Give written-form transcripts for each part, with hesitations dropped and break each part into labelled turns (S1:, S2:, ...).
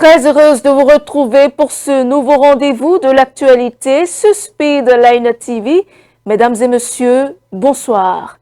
S1: Très heureuse de vous retrouver pour ce nouveau rendez-vous de l'actualité sur Speedline TV. Mesdames et messieurs, bonsoir.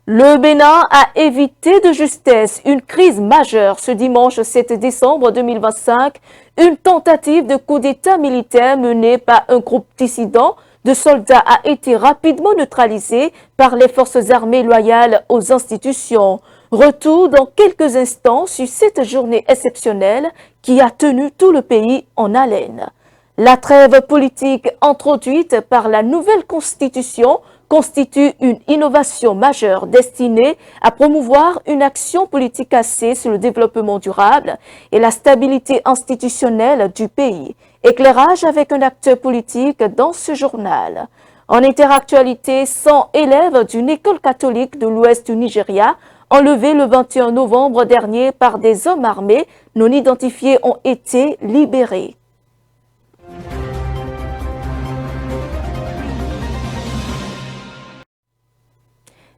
S1: Le Bénin a évité de justesse une crise majeure ce dimanche 7 décembre 2025, une tentative de coup d'État militaire menée par un groupe dissident de soldats a été rapidement neutralisée par les forces armées loyales aux institutions. Retour dans quelques instants sur cette journée exceptionnelle qui a tenu tout le pays en haleine. La trêve politique introduite par la nouvelle constitution constitue une innovation majeure destinée à promouvoir une action politique axée sur le développement durable et la stabilité institutionnelle du pays. Éclairage avec un acteur politique dans ce journal. En interactualité, 100 élèves d'une école catholique de l'ouest du Nigeria enlevés le 21 novembre dernier par des hommes armés non identifiés ont été libérés.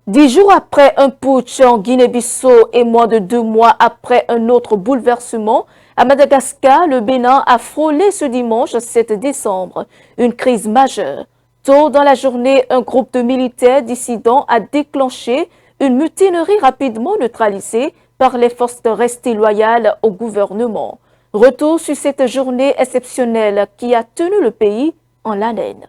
S1: Dix jours après un putsch en Guinée-Bissau et moins de 2 mois après un autre bouleversement, à Madagascar, le Bénin a frôlé ce dimanche 7 décembre une crise majeure. Tôt dans la journée, un groupe de militaires dissidents a déclenché une mutinerie rapidement neutralisée par les forces restées loyales au gouvernement. Retour sur cette journée exceptionnelle qui a tenu le pays en haleine.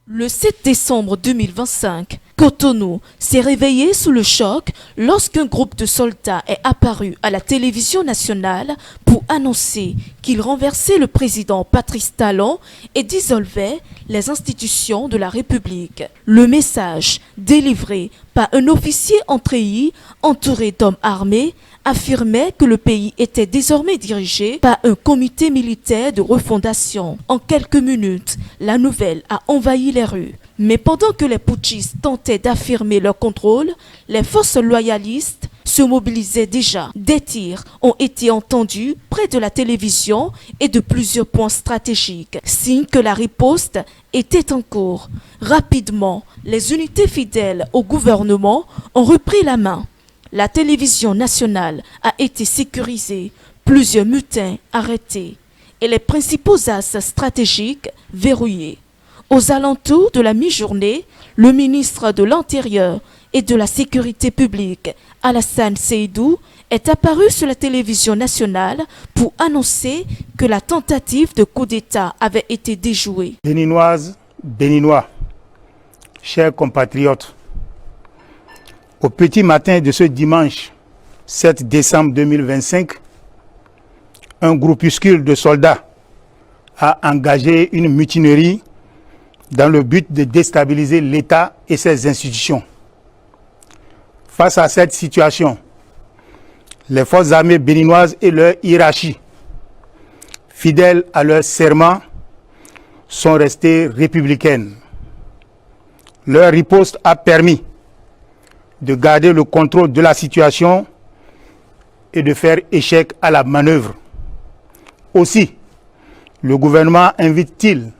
S2: Le 7 décembre 2025, Cotonou s'est réveillé sous le choc lorsqu'un groupe de soldats est apparu à la télévision nationale pour annoncer qu'il renversait le président Patrice Talon et dissolvait les institutions de la République. Le message, délivré par un officier en treillis entouré d'hommes armés, affirmait que le pays était désormais dirigé par un comité militaire de refondation. En quelques minutes, la nouvelle a envahi les rues. Mais pendant que les putschistes tentaient d'affirmer leur contrôle, les forces loyalistes se mobilisaient déjà. Des tirs ont été entendus près de la télévision et de plusieurs points stratégiques, signe que la riposte était en cours. Rapidement, les unités fidèles au gouvernement ont repris la main. La télévision nationale a été sécurisée, plusieurs mutins arrêtés et les principaux axes stratégiques verrouillés. Aux alentours de la mi-journée, le ministre de l'Intérieur et de la Sécurité publique, Alassane Seydou, est apparu sur la télévision nationale pour annoncer que la tentative de coup d'État avait été déjouée.
S3: Béninoises, Béninois, chers compatriotes, au petit matin de ce dimanche 7 décembre 2025, un groupuscule de soldats a engagé une mutinerie dans le but de déstabiliser l'État et ses institutions. Face à cette situation, les forces armées béninoises et leur hiérarchie, fidèles à leur serment, sont restées républicaines. Leur riposte a permis de garder le contrôle de la situation et de faire échec à la manœuvre. Aussi, le gouvernement invite-t-il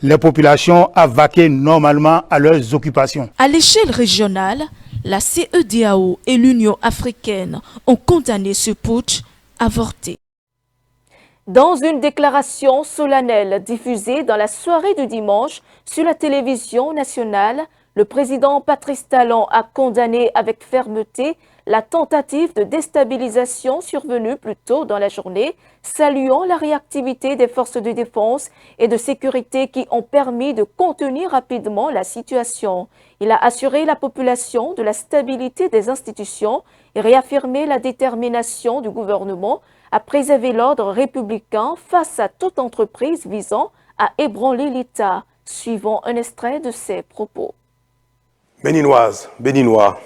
S3: les populations à vaquer normalement à leurs occupations.
S2: À l'échelle régionale, la CEDEAO et l'Union africaine ont condamné ce putsch avorté.
S1: Dans une déclaration solennelle diffusée dans la soirée du dimanche sur la télévision nationale, le président Patrice Talon a condamné avec fermeté la tentative de déstabilisation survenue plus tôt dans la journée, saluant la réactivité des forces de défense et de sécurité qui ont permis de contenir rapidement la situation. Il a assuré la population de la stabilité des institutions et réaffirmé la détermination du gouvernement à préserver l'ordre républicain face à toute entreprise visant à ébranler l'État. Suivons un extrait de ses propos.
S4: Béninoises, Béninois,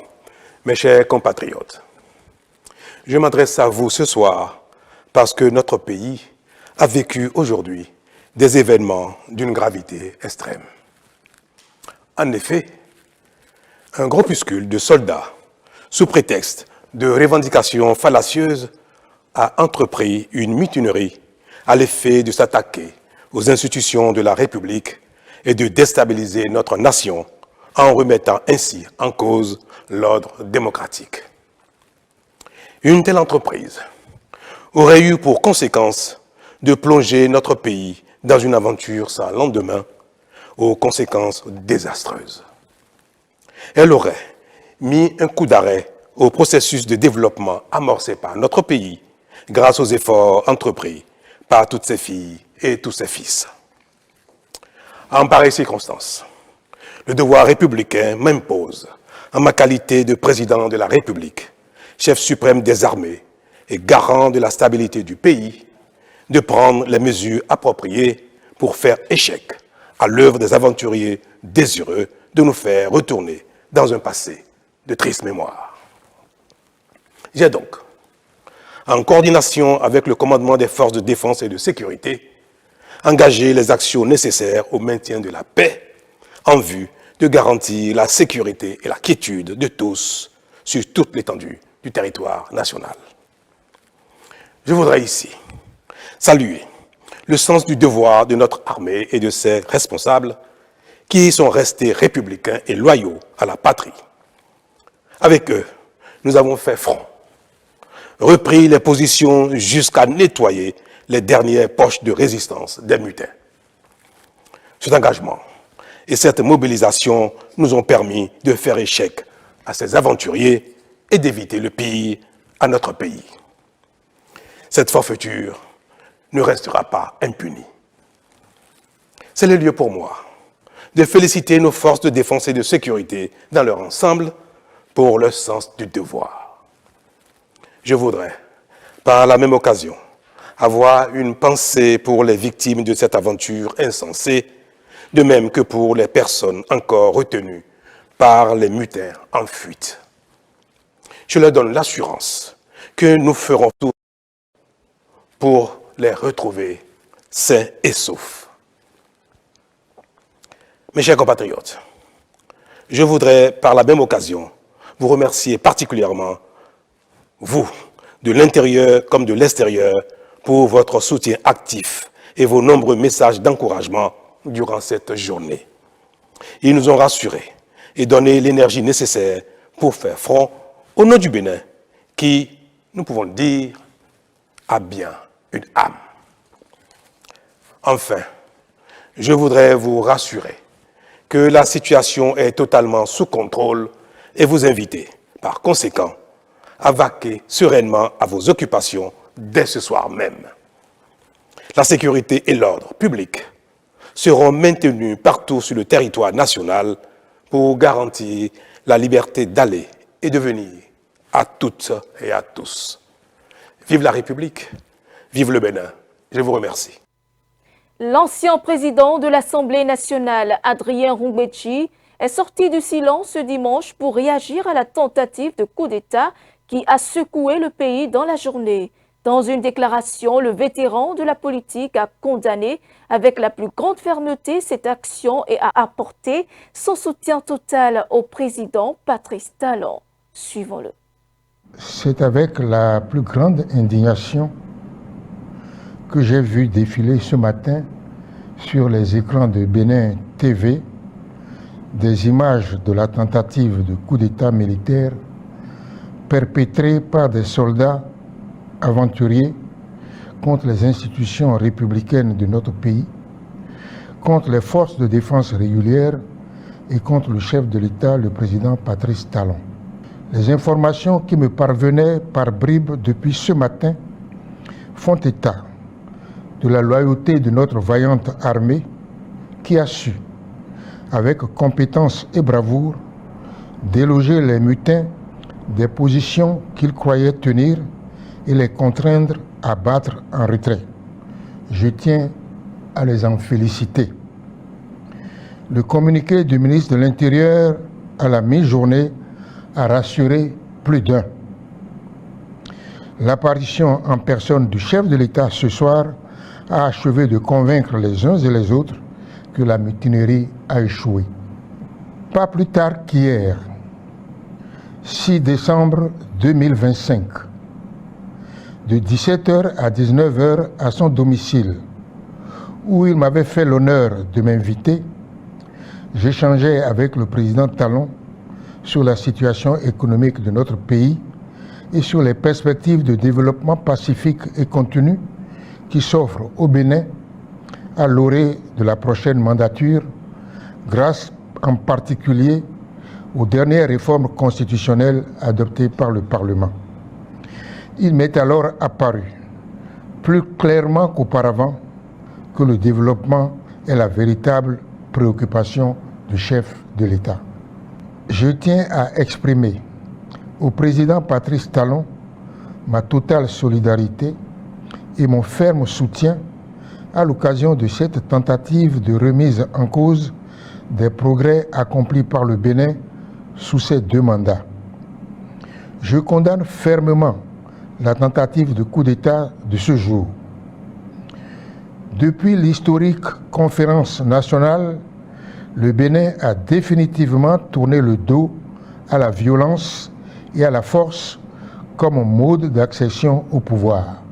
S4: mes chers compatriotes, je m'adresse à vous ce soir parce que notre pays a vécu aujourd'hui des événements d'une gravité extrême. En effet, un groupuscule de soldats, sous prétexte de revendications fallacieuses, a entrepris une mutinerie à l'effet de s'attaquer aux institutions de la République et de déstabiliser notre nation en remettant ainsi en cause l'ordre démocratique. Une telle entreprise aurait eu pour conséquence de plonger notre pays dans une aventure sans lendemain, aux conséquences désastreuses. Elle aurait mis un coup d'arrêt au processus de développement amorcé par notre pays grâce aux efforts entrepris par toutes ses filles et tous ses fils. En pareille circonstance, le devoir républicain m'impose, en ma qualité de président de la République, chef suprême des armées et garant de la stabilité du pays, de prendre les mesures appropriées pour faire échec à l'œuvre des aventuriers désireux de nous faire retourner dans un passé de triste mémoire. J'ai donc, en coordination avec le commandement des forces de défense et de sécurité, engagé les actions nécessaires au maintien de la paix en vue de garantir la sécurité et la quiétude de tous sur toute l'étendue du territoire national. Je voudrais ici saluer le sens du devoir de notre armée et de ses responsables qui sont restés républicains et loyaux à la patrie. Avec eux, nous avons fait front, repris les positions jusqu'à nettoyer les dernières poches de résistance des mutins. Cet engagement et cette mobilisation nous ont permis de faire échec à ces aventuriers et d'éviter le pire à notre pays. Cette forfaiture ne restera pas impunie. C'est le lieu pour moi de féliciter nos forces de défense et de sécurité dans leur ensemble pour leur sens du devoir. Je voudrais, par la même occasion, avoir une pensée pour les victimes de cette aventure insensée, de même que pour les personnes encore retenues par les mutins en fuite. Je leur donne l'assurance que nous ferons tout pour les retrouver sains et saufs. Mes chers compatriotes, je voudrais par la même occasion vous remercier particulièrement, vous, de l'intérieur comme de l'extérieur, pour votre soutien actif et vos nombreux messages d'encouragement durant cette journée. Ils nous ont rassurés et donné l'énergie nécessaire pour faire front au nom du Bénin, qui, nous pouvons le dire, a bien une âme. Enfin, je voudrais vous rassurer que la situation est totalement sous contrôle et vous inviter, par conséquent, à vaquer sereinement à vos occupations dès ce soir même. La sécurité et l'ordre public seront maintenus partout sur le territoire national pour garantir la liberté d'aller et de venir à toutes et à tous. Vive la République, vive le Bénin. Je vous remercie.
S1: L'ancien président de l'Assemblée nationale, Adrien Rungbechi, est sorti du silence ce dimanche pour réagir à la tentative de coup d'État qui a secoué le pays dans la journée. Dans une déclaration, le vétéran de la politique a condamné avec la plus grande fermeté cette action et a apporté son soutien total au président Patrice Talon. Suivons-le.
S5: C'est avec la plus grande indignation que j'ai vu défiler ce matin sur les écrans de Bénin TV des images de la tentative de coup d'État militaire perpétrée par des soldats aventuriers contre les institutions républicaines de notre pays, contre les forces de défense régulières et contre le chef de l'État, le président Patrice Talon. Les informations qui me parvenaient par bribes depuis ce matin font état de la loyauté de notre vaillante armée qui a su, avec compétence et bravoure, déloger les mutins des positions qu'ils croyaient tenir et les contraindre à battre en retrait. Je tiens à les en féliciter. Le communiqué du ministre de l'Intérieur à la mi-journée a rassuré plus d'un. L'apparition en personne du chef de l'État ce soir a achevé de convaincre les uns et les autres que la mutinerie a échoué. Pas plus tard qu'hier, 6 décembre 2025, de 17h à 19h à son domicile, où il m'avait fait l'honneur de m'inviter, j'échangeais avec le président Talon sur la situation économique de notre pays et sur les perspectives de développement pacifique et continu qui s'offrent au Bénin à l'orée de la prochaine mandature, grâce en particulier aux dernières réformes constitutionnelles adoptées par le Parlement. Il m'est alors apparu, plus clairement qu'auparavant, que le développement est la véritable préoccupation du chef de l'État. Je tiens à exprimer au président Patrice Talon ma totale solidarité et mon ferme soutien à l'occasion de cette tentative de remise en cause des progrès accomplis par le Bénin sous ces 2 mandats. Je condamne fermement la tentative de coup d'État de ce jour. Depuis l'historique conférence nationale, le Bénin a définitivement tourné le dos à la violence et à la force comme mode d'accession au pouvoir.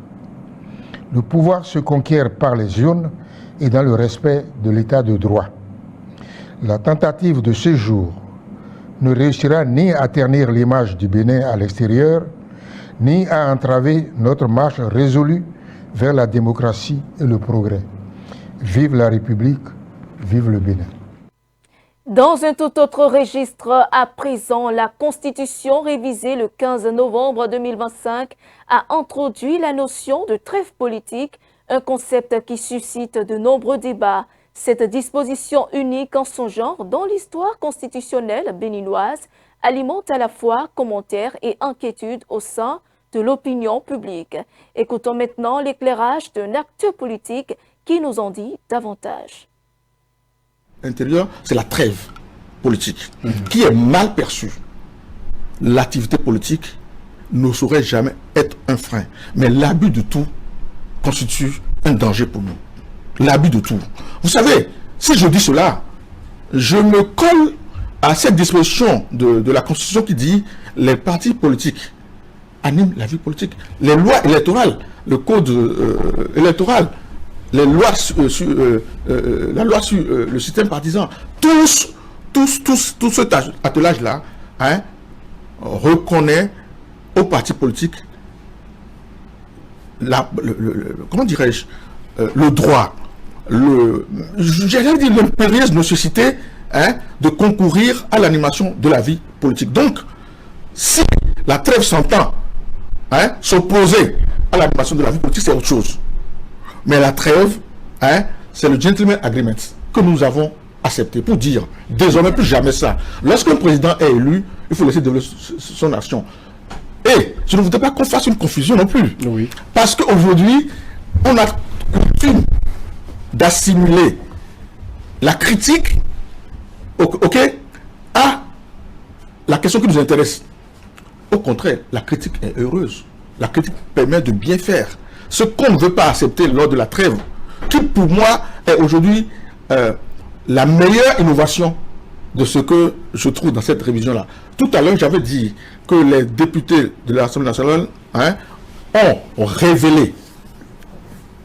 S5: Le pouvoir se conquiert par les urnes et dans le respect de l'état de droit. La tentative de ce jour ne réussira ni à ternir l'image du Bénin à l'extérieur, ni à entraver notre marche résolue vers la démocratie et le progrès. Vive la République, vive le Bénin.
S1: Dans un tout autre registre, à présent, la Constitution révisée le 15 novembre 2025 a introduit la notion de trêve politique, un concept qui suscite de nombreux débats. Cette disposition unique en son genre dans l'histoire constitutionnelle béninoise alimente à la fois commentaires et inquiétudes au sein de l'opinion publique. Écoutons maintenant l'éclairage d'un acteur politique qui nous en dit davantage.
S6: Intérieur, c'est la trêve politique qui est mal perçue. L'activité politique ne saurait jamais être un frein, mais l'abus de tout constitue un danger pour nous. L'abus de tout. Vous savez, si je dis cela, je me colle à cette disposition de la Constitution qui dit les partis politiques animent la vie politique. Les lois électorales, le code électoral, les lois la loi sur le système partisan, tout cet attelage-là reconnaît aux partis politiques comment dirais-je, le droit, j'allais dire l'impérieuse nécessité de concourir à l'animation de la vie politique. Donc, si la trêve s'entend s'opposer à l'animation de la vie politique, c'est autre chose. Mais la trêve, c'est le gentleman agreement que nous avons accepté pour dire désormais plus jamais ça. Lorsqu'un président est élu, il faut laisser développer son action. Et je ne voudrais pas qu'on fasse une confusion non plus. Oui. Parce qu'aujourd'hui, on a coutume d'assimiler la critique à la question qui nous intéresse. Au contraire, la critique est heureuse. La critique permet de bien faire. Ce qu'on ne veut pas accepter lors de la trêve, qui pour moi est aujourd'hui la meilleure innovation de ce que je trouve dans cette révision-là. Tout à l'heure, j'avais dit que les députés de l'Assemblée nationale ont révélé,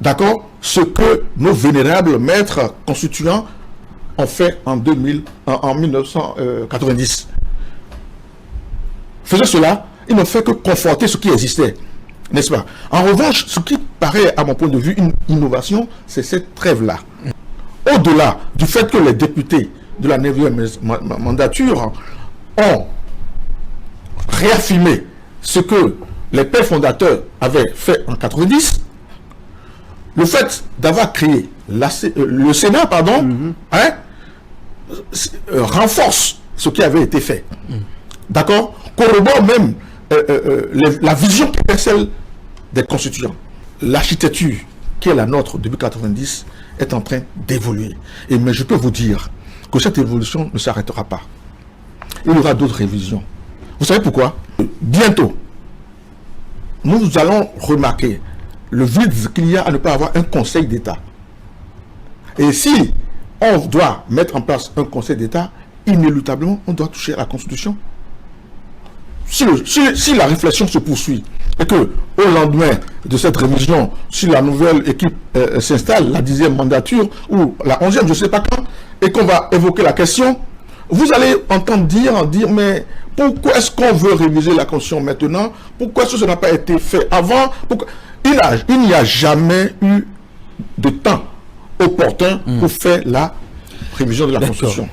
S6: d'accord, ce que nos vénérables maîtres constituants ont fait en 1990. Faisant cela, ils n'ont fait que conforter ce qui existait, n'est-ce pas? En revanche, ce qui paraît, à mon point de vue, une innovation, c'est cette trêve-là. Au-delà du fait que les députés de la 9e mandature ont réaffirmé ce que les pères fondateurs avaient fait en 90, le fait d'avoir créé le Sénat, renforce ce qui avait été fait. D'accord? Corrobore même la vision qui est celle des constituants. L'architecture qui est la nôtre depuis 90 est en train d'évoluer. Mais je peux vous dire que cette évolution ne s'arrêtera pas. Il y aura d'autres révisions. Vous savez pourquoi? Bientôt, nous allons remarquer le vide qu'il y a à ne pas avoir un conseil d'État. Et si on doit mettre en place un conseil d'État, inéluctablement, on doit toucher à la Constitution. Si la réflexion se poursuit et que au lendemain de cette révision, si la nouvelle équipe s'installe, la 10e mandature ou la 11e, je ne sais pas quand, et qu'on va évoquer la question, vous allez entendre dire, mais pourquoi est-ce qu'on veut réviser la Constitution maintenant? Pourquoi est-ce que ça n'a pas été fait avant? Il n'y a jamais eu de temps opportun pour faire la révision de la Constitution.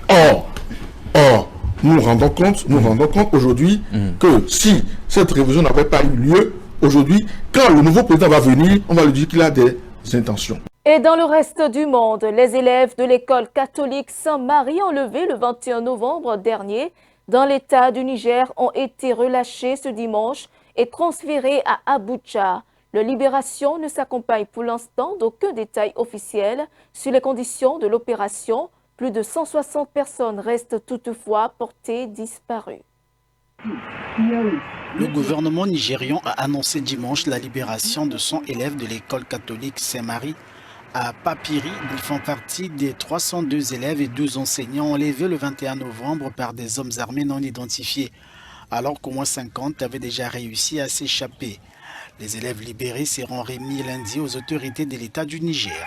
S6: Or, nous nous rendons compte aujourd'hui que si cette révision n'avait pas eu lieu, aujourd'hui, quand le nouveau président va venir, on va lui dire qu'il a des intentions.
S1: Et dans le reste du monde, les élèves de l'école catholique Saint-Marie enlevés le 21 novembre dernier dans l'État du Niger ont été relâchés ce dimanche et transférés à Abuja. Leur libération ne s'accompagne pour l'instant d'aucun détail officiel sur les conditions de l'opération. Plus de 160 personnes restent toutefois portées disparues.
S7: Le gouvernement nigérian a annoncé dimanche la libération de 100 élèves de l'école catholique Saint-Marie à Papiri. Ils font partie des 302 élèves et 12 enseignants enlevés le 21 novembre par des hommes armés non identifiés, alors qu'au moins 50 avaient déjà réussi à s'échapper. Les élèves libérés seront remis lundi aux autorités de l'État du Niger.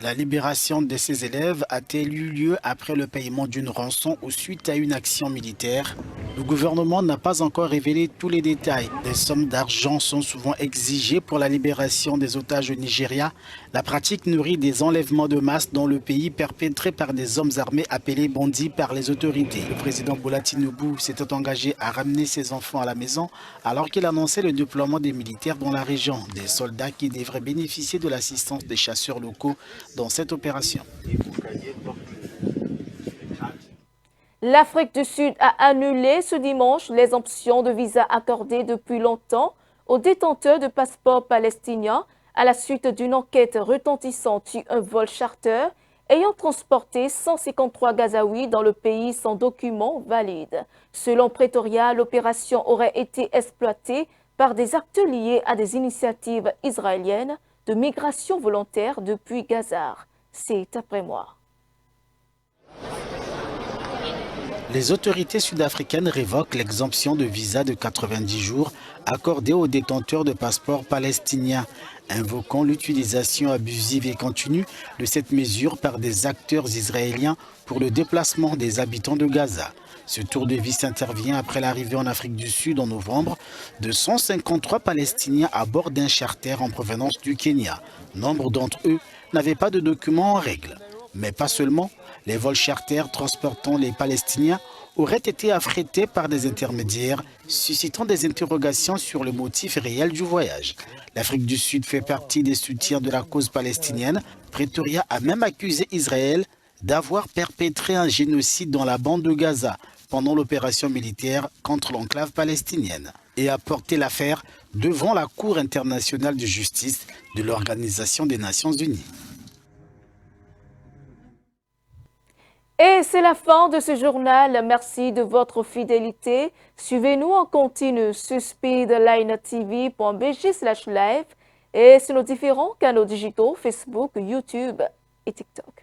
S7: La libération de ces élèves a-t-elle eu lieu après le paiement d'une rançon ou suite à une action militaire? Le gouvernement n'a pas encore révélé tous les détails. Des sommes d'argent sont souvent exigées pour la libération des otages au Nigeria. La pratique nourrit des enlèvements de masse dans le pays perpétrés par des hommes armés appelés bandits par les autorités. Le président Bola Tinubu s'était engagé à ramener ses enfants à la maison alors qu'il annonçait le déploiement des militaires dans la région, des soldats qui devraient bénéficier de l'assistance des chasseurs locaux dans cette opération.
S1: L'Afrique du Sud a annulé ce dimanche l'exemption de visa accordée depuis longtemps aux détenteurs de passeports palestiniens à la suite d'une enquête retentissante sur un vol charter ayant transporté 153 Gazaouis dans le pays sans documents valides. Selon Pretoria, l'opération aurait été exploitée par des acteurs liés à des initiatives israéliennes de migration volontaire depuis Gaza. C'est après moi.
S7: Les autorités sud-africaines révoquent l'exemption de visa de 90 jours accordée aux détenteurs de passeports palestiniens, invoquant l'utilisation abusive et continue de cette mesure par des acteurs israéliens pour le déplacement des habitants de Gaza. Ce tour de vis intervient après l'arrivée en Afrique du Sud en novembre de 153 Palestiniens à bord d'un charter en provenance du Kenya. Nombre d'entre eux n'avaient pas de documents en règle. Mais pas seulement, les vols charters transportant les Palestiniens auraient été affrétés par des intermédiaires, suscitant des interrogations sur le motif réel du voyage. L'Afrique du Sud fait partie des soutiens de la cause palestinienne. Pretoria a même accusé Israël d'avoir perpétré un génocide dans la bande de Gaza pendant l'opération militaire contre l'enclave palestinienne et a porté l'affaire devant la Cour internationale de justice de l'Organisation des Nations Unies.
S1: Et c'est la fin de ce journal. Merci de votre fidélité. Suivez-nous en continu sur speedlinetv.bg/live et sur nos différents canaux digitaux Facebook, YouTube et TikTok.